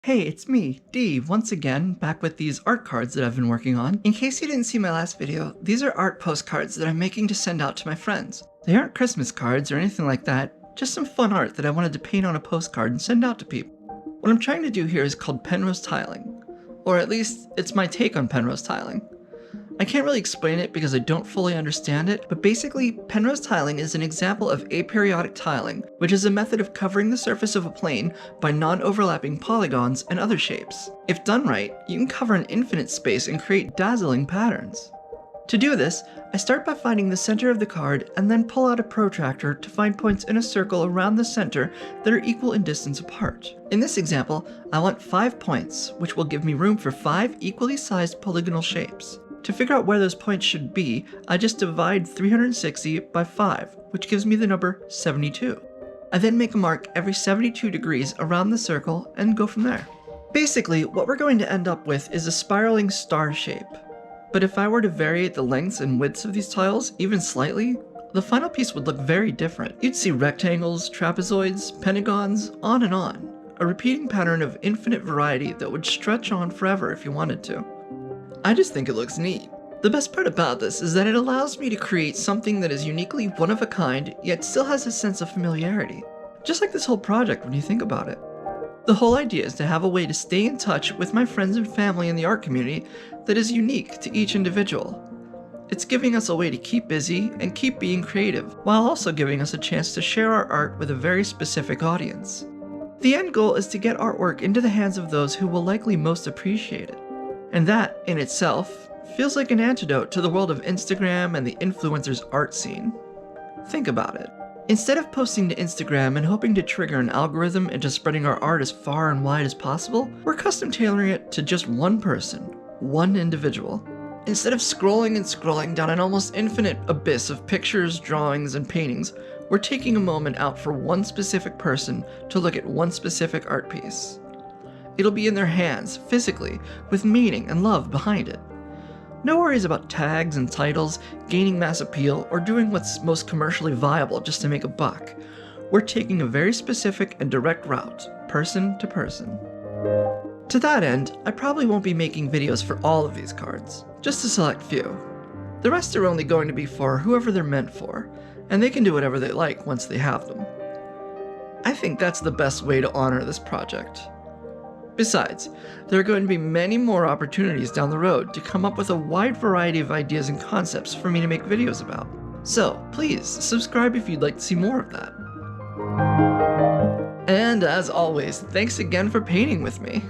Hey, it's me, Dee, once again, back with these art cards that I've been working on. In case you didn't see my last video, these are art postcards that I'm making to send out to my friends. They aren't Christmas cards or anything like that, just some fun art that I wanted to paint on a postcard and send out to people. What I'm trying to do here is called Penrose Tiling, or at least it's my take on Penrose Tiling. I can't really explain it because I don't fully understand it, but basically, Penrose Tiling is an example of aperiodic tiling, which is a method of covering the surface of a plane by non-overlapping polygons and other shapes. If done right, you can cover an infinite space and create dazzling patterns. To do this, I start by finding the center of the card and then pull out a protractor to find points in a circle around the center that are equal in distance apart. In this example, I want 5 points, which will give me room for 5 equally sized polygonal shapes. To figure out where those points should be, I just divide 360 by 5, which gives me the number 72. I then make a mark every 72 degrees around the circle and go from there. Basically, what we're going to end up with is a spiraling star shape. But if I were to vary the lengths and widths of these tiles, even slightly, the final piece would look very different. You'd see rectangles, trapezoids, pentagons, on and on. A repeating pattern of infinite variety that would stretch on forever if you wanted to. I just think it looks neat. The best part about this is that it allows me to create something that is uniquely one of a kind, yet still has a sense of familiarity. Just like this whole project when you think about it. The whole idea is to have a way to stay in touch with my friends and family in the art community that is unique to each individual. It's giving us a way to keep busy and keep being creative, while also giving us a chance to share our art with a very specific audience. The end goal is to get artwork into the hands of those who will likely most appreciate it. And that, in itself, feels like an antidote to the world of Instagram and the influencer's art scene. Think about it. Instead of posting to Instagram and hoping to trigger an algorithm into spreading our art as far and wide as possible, we're custom tailoring it to just one person, one individual. Instead of scrolling and scrolling down an almost infinite abyss of pictures, drawings, and paintings, we're taking a moment out for one specific person to look at one specific art piece. It'll be in their hands, physically, with meaning and love behind it. No worries about tags and titles, gaining mass appeal, or doing what's most commercially viable just to make a buck. We're taking a very specific and direct route, person to person. To that end, I probably won't be making videos for all of these cards, just a select few. The rest are only going to be for whoever they're meant for, and they can do whatever they like once they have them. I think that's the best way to honor this project. Besides, there are going to be many more opportunities down the road to come up with a wide variety of ideas and concepts for me to make videos about. So please subscribe if you'd like to see more of that. And as always, thanks again for painting with me.